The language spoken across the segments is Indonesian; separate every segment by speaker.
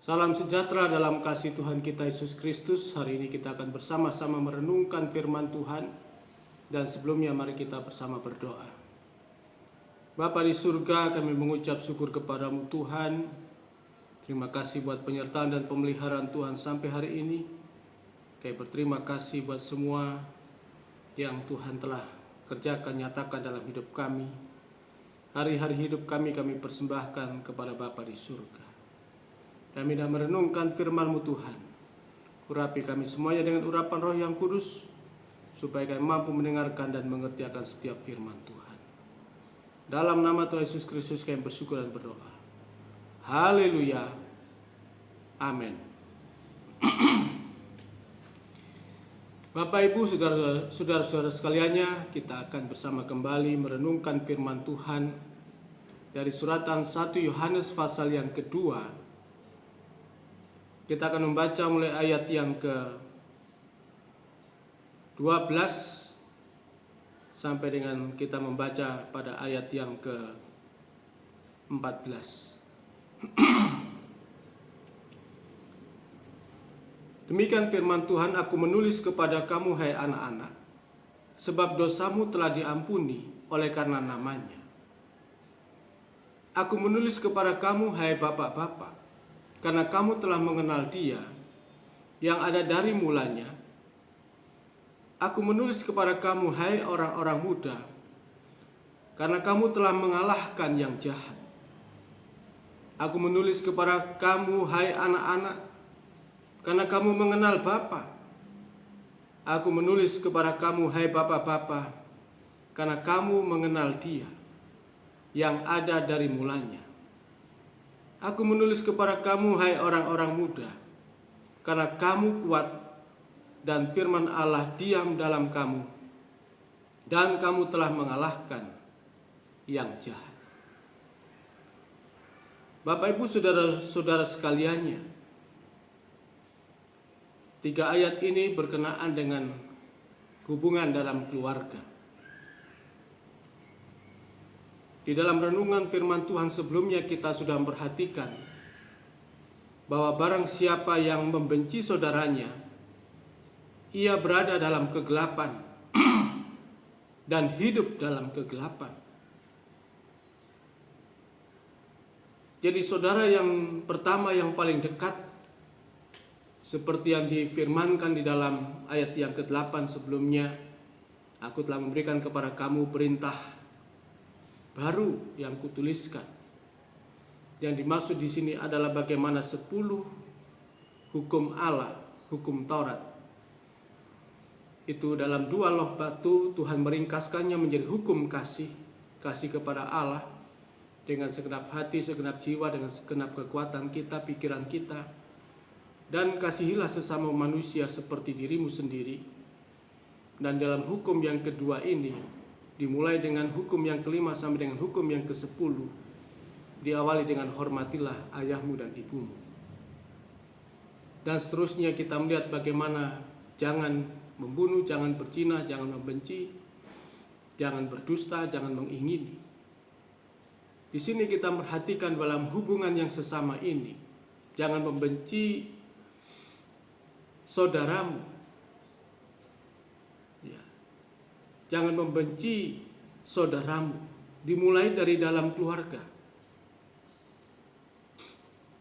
Speaker 1: Salam sejahtera dalam kasih Tuhan kita Yesus Kristus. Hari ini kita akan bersama-sama merenungkan firman Tuhan. Dan sebelumnya mari kita bersama berdoa. Bapa di surga, kami mengucap syukur kepadamu Tuhan. Terima kasih buat penyertaan dan pemeliharaan Tuhan sampai hari ini. Kami berterima kasih buat semua yang Tuhan telah kerjakan, nyatakan dalam hidup kami. Hari-hari hidup kami persembahkan kepada Bapa di surga. Kami dah merenungkan firman-Mu Tuhan. Urapi kami semuanya dengan urapan Roh yang kudus, supaya kami mampu mendengarkan dan mengerti akan setiap firman Tuhan. Dalam nama Tuhan Yesus Kristus kami bersyukur dan berdoa. Haleluya. Amin. Bapak Ibu, saudara-saudara sekaliannya, kita akan bersama kembali merenungkan firman Tuhan dari suratan 1 Yohanes pasal yang kedua. Kita akan membaca mulai ayat yang ke-12 sampai dengan kita membaca pada ayat yang ke-14. Demikian firman Tuhan, aku menulis kepada kamu hai anak-anak, sebab dosamu telah diampuni oleh karena namanya. Aku menulis kepada kamu hai bapak-bapak, karena kamu telah mengenal Dia yang ada dari mulanya. Aku menulis kepada kamu hai orang-orang muda, karena kamu telah mengalahkan yang jahat. Aku menulis kepada kamu hai anak-anak, karena kamu mengenal Bapa. Aku menulis kepada kamu hai bapak-bapak, karena kamu mengenal Dia yang ada dari mulanya. Aku menulis kepada kamu hai orang-orang muda, karena kamu kuat dan firman Allah diam dalam kamu, dan kamu telah mengalahkan yang jahat. Bapak Ibu, saudara-saudara sekaliannya, 3 ayat ini berkenaan dengan hubungan dalam keluarga. Di dalam renungan firman Tuhan sebelumnya kita sudah memperhatikan bahwa barang siapa yang membenci saudaranya, ia berada dalam kegelapan dan hidup dalam kegelapan. Jadi saudara yang pertama yang paling dekat, seperti yang difirmankan di dalam ayat yang ke-8 sebelumnya, aku telah memberikan kepada kamu perintah baru yang kutuliskan. Yang dimaksud di sini adalah bagaimana 10 hukum Allah, hukum Taurat. Itu dalam 2 loh batu Tuhan meringkaskannya menjadi hukum kasih kepada Allah dengan segenap hati, segenap jiwa, dengan segenap kekuatan kita, pikiran kita. Dan kasihilah sesama manusia seperti dirimu sendiri. Dan dalam hukum yang kedua ini, dimulai dengan hukum yang kelima sampai dengan hukum yang ke-10, diawali dengan hormatilah ayahmu dan ibumu. Dan seterusnya kita melihat bagaimana jangan membunuh, jangan berzina, jangan membenci, jangan berdusta, jangan mengingini. Di sini kita perhatikan dalam hubungan yang sesama ini, jangan membenci saudaramu. Jangan membenci saudaramu, dimulai dari dalam keluarga.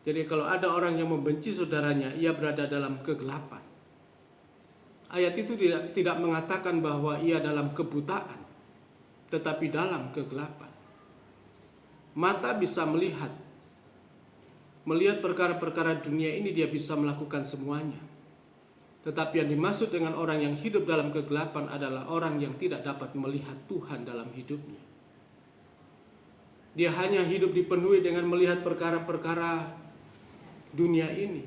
Speaker 1: Jadi kalau ada orang yang membenci saudaranya, ia berada dalam kegelapan. Ayat itu tidak mengatakan bahwa ia dalam kebutaan, tetapi dalam kegelapan. Mata bisa melihat perkara-perkara dunia ini, dia bisa melakukan semuanya. Tetapi yang dimaksud dengan orang yang hidup dalam kegelapan adalah orang yang tidak dapat melihat Tuhan dalam hidupnya. Dia hanya hidup dipenuhi dengan melihat perkara-perkara dunia ini.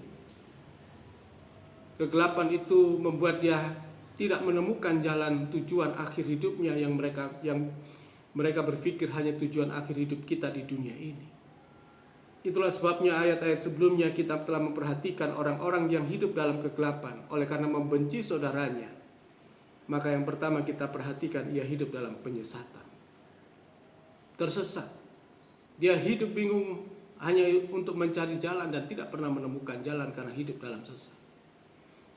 Speaker 1: Kegelapan itu membuat dia tidak menemukan jalan tujuan akhir hidupnya yang mereka berpikir hanya tujuan akhir hidup kita di dunia ini. Itulah sebabnya ayat-ayat sebelumnya kita telah memperhatikan orang-orang yang hidup dalam kegelapan oleh karena membenci saudaranya. Maka yang pertama kita perhatikan, ia hidup dalam penyesatan. Tersesat. Dia hidup bingung hanya untuk mencari jalan dan tidak pernah menemukan jalan karena hidup dalam sesat.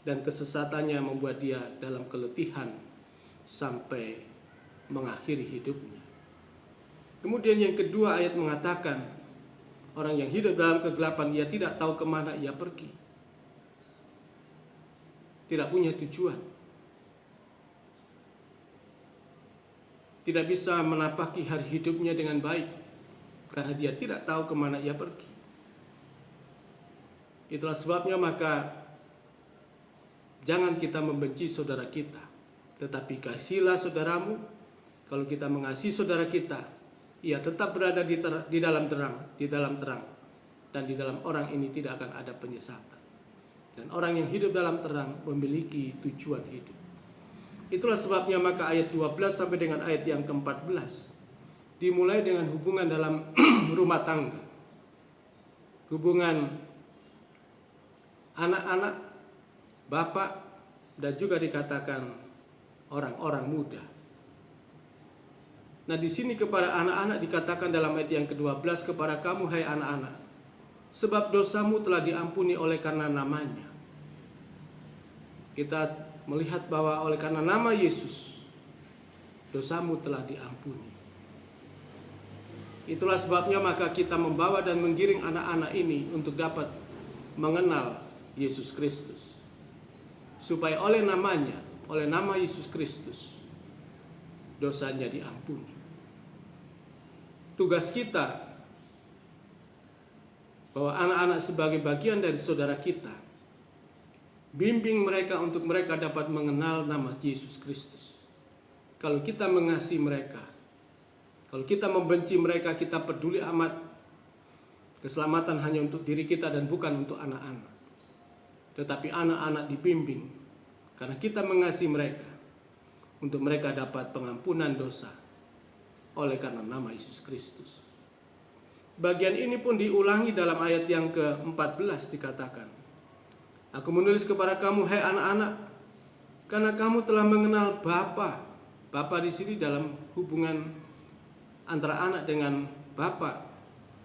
Speaker 1: Dan kesesatannya membuat dia dalam keletihan sampai mengakhiri hidupnya. Kemudian yang kedua, ayat mengatakan orang yang hidup dalam kegelapan, ia tidak tahu kemana ia pergi, tidak punya tujuan, tidak bisa menapaki hari hidupnya dengan baik karena dia tidak tahu kemana ia pergi. Itulah sebabnya maka jangan kita membenci saudara kita, tetapi kasihilah saudaramu. Kalau kita mengasihi saudara kita, ia tetap berada di dalam terang, dan di dalam orang ini tidak akan ada penyesatan. Dan orang yang hidup dalam terang memiliki tujuan hidup. Itulah sebabnya maka ayat 12 sampai dengan ayat yang ke-14 dimulai dengan hubungan dalam rumah tangga, hubungan anak-anak, bapak, dan juga dikatakan orang-orang muda. Nah, di sini kepada anak-anak dikatakan dalam ayat yang ke-12, kepada kamu hai anak-anak, sebab dosamu telah diampuni oleh karena namanya. Kita melihat bahwa oleh karena nama Yesus, dosamu telah diampuni. Itulah sebabnya maka kita membawa dan menggiring anak-anak ini untuk dapat mengenal Yesus Kristus, supaya oleh namanya, oleh nama Yesus Kristus, dosanya diampuni. Tugas kita bahwa anak-anak sebagai bagian dari saudara kita, bimbing mereka untuk mereka dapat mengenal nama Yesus Kristus. Kalau kita mengasihi mereka, kalau kita membenci mereka, kita peduli amat keselamatan hanya untuk diri kita dan bukan untuk anak-anak. Tetapi anak-anak dibimbing karena kita mengasihi mereka, untuk mereka dapat pengampunan dosa oleh karena nama Yesus Kristus. Bagian ini pun diulangi dalam ayat yang ke-14 dikatakan, aku menulis kepada kamu hai anak-anak, karena kamu telah mengenal Bapa. Bapa di sini dalam hubungan antara anak dengan Bapa,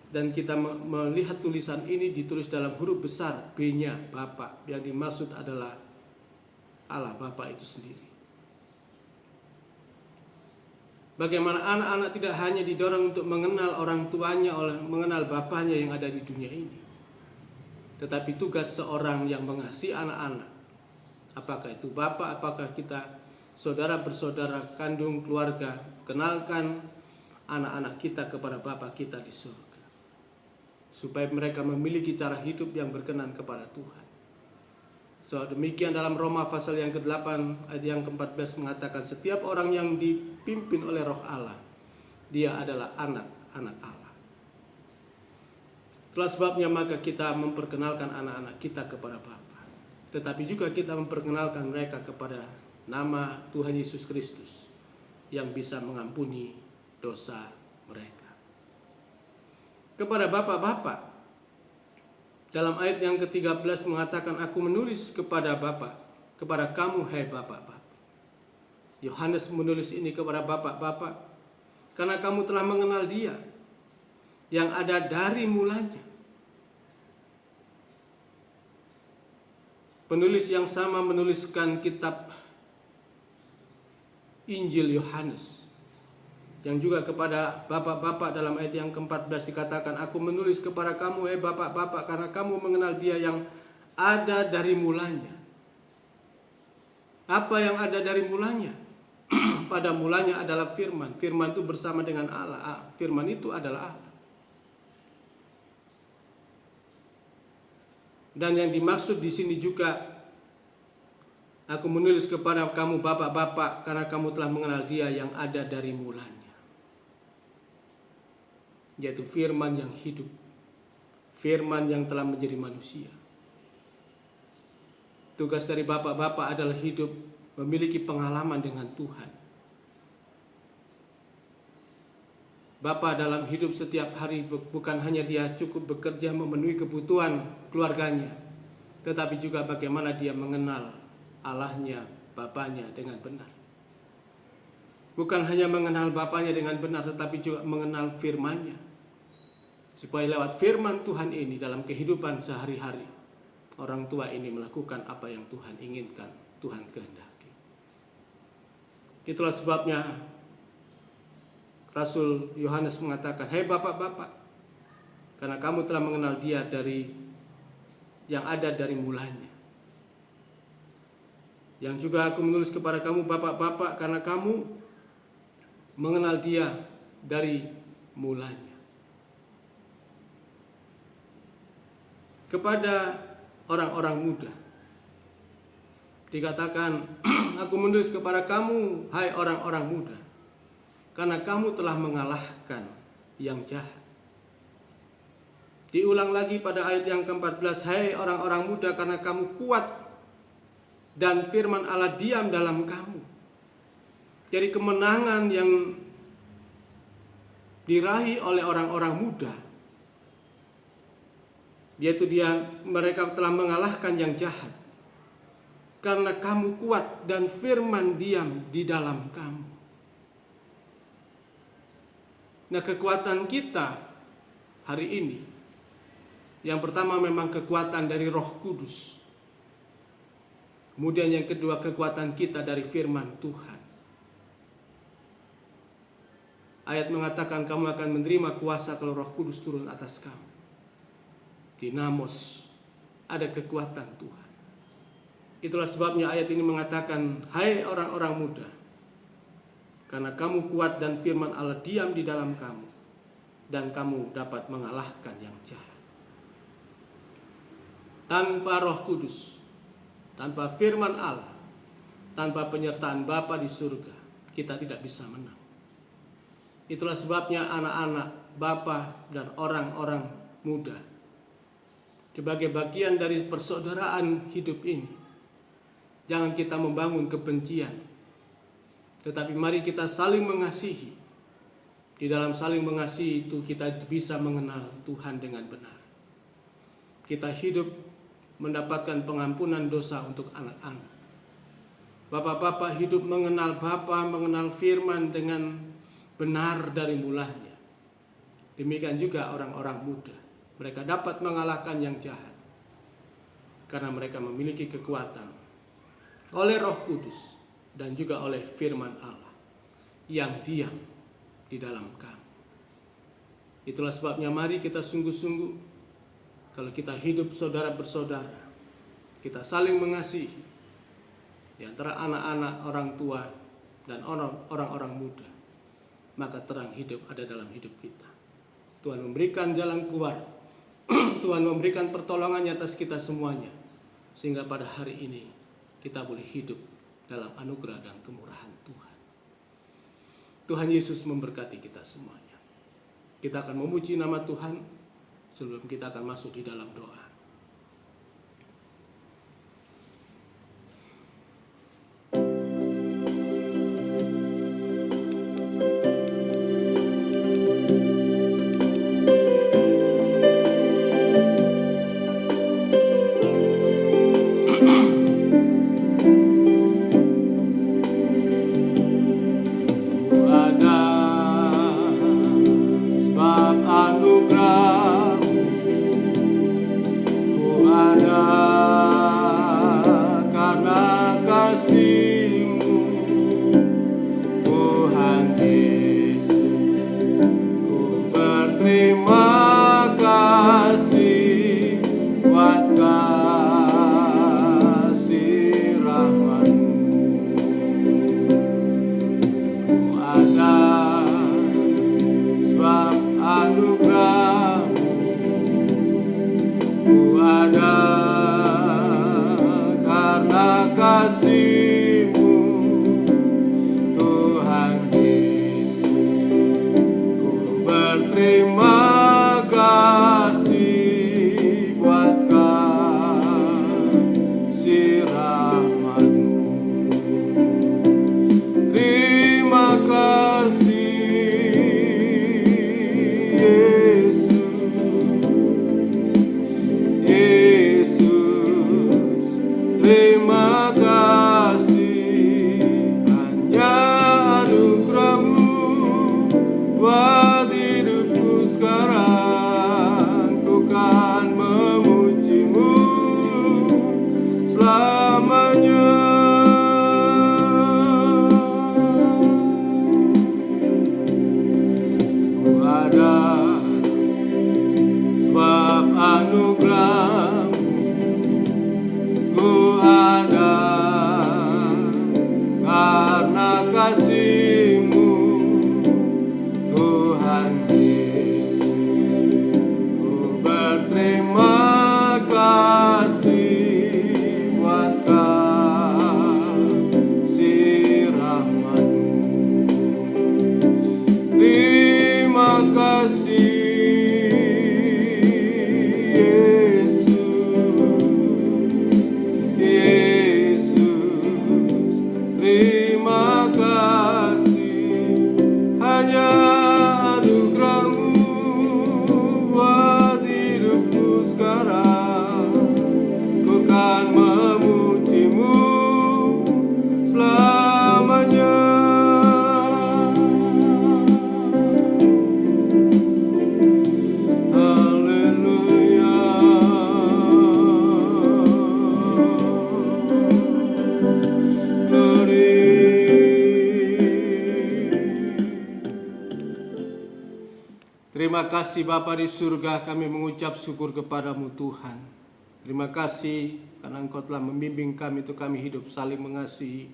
Speaker 1: dan kita melihat tulisan ini ditulis dalam huruf besar B-nya Bapa, yang dimaksud adalah Allah Bapa itu sendiri. Bagaimana anak-anak tidak hanya didorong untuk mengenal orang tuanya, oleh mengenal bapanya yang ada di dunia ini, tetapi tugas seorang yang mengasihi anak-anak, apakah itu bapak, apakah kita saudara bersaudara kandung keluarga, kenalkan anak-anak kita kepada Bapa kita di surga, supaya mereka memiliki cara hidup yang berkenan kepada Tuhan. So, demikian dalam Roma pasal yang ke-8 ayat yang ke-14 mengatakan, setiap orang yang dipimpin oleh Roh Allah, dia adalah anak-anak Allah. Itulah sebabnya maka kita memperkenalkan anak-anak kita kepada Bapa, tetapi juga kita memperkenalkan mereka kepada nama Tuhan Yesus Kristus yang bisa mengampuni dosa mereka. Kepada bapak-bapak, dalam ayat yang ke-13 mengatakan, aku menulis kepada Bapa, kepada kamu hai bapak-bapak. Yohanes menulis ini kepada bapak-bapak karena kamu telah mengenal Dia yang ada dari mulanya. Penulis yang sama menuliskan kitab Injil Yohanes, yang juga kepada bapak-bapak dalam ayat yang ke-14 dikatakan, aku menulis kepada kamu hai bapak-bapak karena kamu mengenal Dia yang ada dari mulanya. Apa yang ada dari mulanya? Pada mulanya adalah firman. Firman itu bersama dengan Allah. Firman itu adalah Allah. Dan yang dimaksud di sini juga, aku menulis kepada kamu bapak-bapak karena kamu telah mengenal Dia yang ada dari mulanya, yaitu firman yang hidup, firman yang telah menjadi manusia. Tugas dari bapak-bapak adalah hidup, memiliki pengalaman dengan Tuhan. Bapak dalam hidup setiap hari bukan hanya dia cukup bekerja memenuhi kebutuhan keluarganya, tetapi juga bagaimana dia mengenal Allahnya, Bapaknya dengan benar. Bukan hanya mengenal Bapaknya dengan benar, tetapi juga mengenal firman-Nya. supaya lewat firman Tuhan ini dalam kehidupan sehari-hari, orang tua ini melakukan apa yang Tuhan inginkan, Tuhan kehendaki. Itulah sebabnya Rasul Yohanes mengatakan, "Hei bapak-bapak, karena kamu telah mengenal Dia dari yang ada dari mulanya. Yang juga aku menulis kepada kamu bapak-bapak, karena kamu mengenal Dia dari mulanya." Kepada orang-orang muda dikatakan, "Aku menulis kepada kamu, hai orang-orang muda, karena kamu telah mengalahkan yang jahat." Diulang lagi pada ayat yang ke-14, "Hai orang-orang muda, karena kamu kuat dan firman Allah diam dalam kamu." Jadi kemenangan yang diraih oleh orang-orang muda, yaitu mereka telah mengalahkan yang jahat karena kamu kuat dan firman diam di dalam kamu. Nah, kekuatan kita hari ini, yang pertama memang kekuatan dari Roh Kudus. Kemudian yang kedua, kekuatan kita dari firman Tuhan. Ayat mengatakan kamu akan menerima kuasa kalau Roh Kudus turun atas kamu. Dinamos, ada kekuatan Tuhan. Itulah sebabnya ayat ini mengatakan, "Hai orang-orang muda, karena kamu kuat dan firman Allah diam di dalam kamu, dan kamu dapat mengalahkan yang jahat." Tanpa Roh Kudus, tanpa firman Allah, tanpa penyertaan Bapa di surga, kita tidak bisa menang. Itulah sebabnya anak-anak, Bapa, dan orang-orang muda, sebagai bagian dari persaudaraan hidup ini, jangan kita membangun kebencian, tetapi mari kita saling mengasihi. Di dalam saling mengasihi itu kita bisa mengenal Tuhan dengan benar. Kita hidup mendapatkan pengampunan dosa untuk anak-anak. Bapak-bapak hidup mengenal Bapa, mengenal firman dengan benar dari mulanya. Demikian juga orang-orang muda. Mereka dapat mengalahkan yang jahat karena mereka memiliki kekuatan oleh Roh Kudus dan juga oleh firman Allah yang diam di dalam kamu. Itulah sebabnya mari kita sungguh-sungguh, kalau kita hidup saudara bersaudara, kita saling mengasihi di antara anak-anak, orang tua, dan orang-orang muda, maka terang hidup ada dalam hidup kita. Tuhan memberikan jalan keluar. Tuhan memberikan pertolongannya atas kita semuanya, sehingga pada hari ini kita boleh hidup dalam anugerah dan kemurahan Tuhan. Tuhan Yesus memberkati kita semuanya. Kita akan memuji nama Tuhan sebelum kita akan masuk di dalam doa.
Speaker 2: Buat hidupku sekarang.
Speaker 1: Terima kasih buat kasih rahmat-Mu. Terima kasih Terima kasih Bapa di surga, kami mengucap syukur kepadamu Tuhan. Terima kasih karena Engkau telah membimbing kami untuk kami hidup saling mengasihi.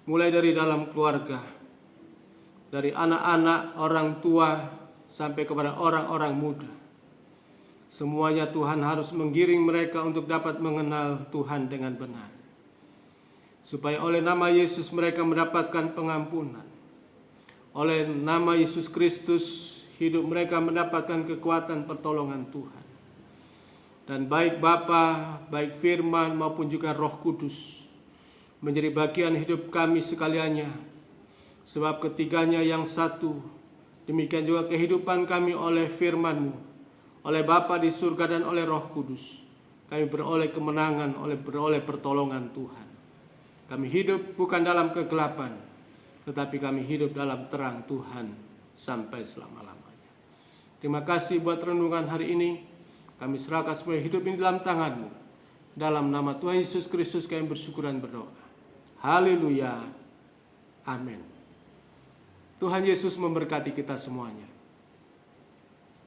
Speaker 1: Mulai dari dalam keluarga, dari anak-anak, orang tua, sampai kepada orang-orang muda. Semuanya Tuhan harus menggiring mereka untuk dapat mengenal Tuhan dengan benar. Supaya oleh nama Yesus mereka mendapatkan pengampunan. Oleh nama Yesus Kristus hidup mereka mendapatkan kekuatan pertolongan Tuhan. Dan baik Bapa, baik firman maupun juga Roh Kudus menjadi bagian hidup kami sekaliannya. Sebab ketiganya yang satu. Demikian juga kehidupan kami oleh firman-Mu, oleh Bapa di surga dan oleh Roh Kudus. Kami beroleh kemenangan, beroleh pertolongan Tuhan. Kami hidup bukan dalam kegelapan, tetapi kami hidup dalam terang Tuhan sampai selama-lamanya. Terima kasih buat renungan hari ini. Kami serahkan semua hidup ini dalam tangan-Mu. Dalam nama Tuhan Yesus Kristus kami bersyukur dan berdoa. Haleluya. Amin. Tuhan Yesus memberkati kita semuanya.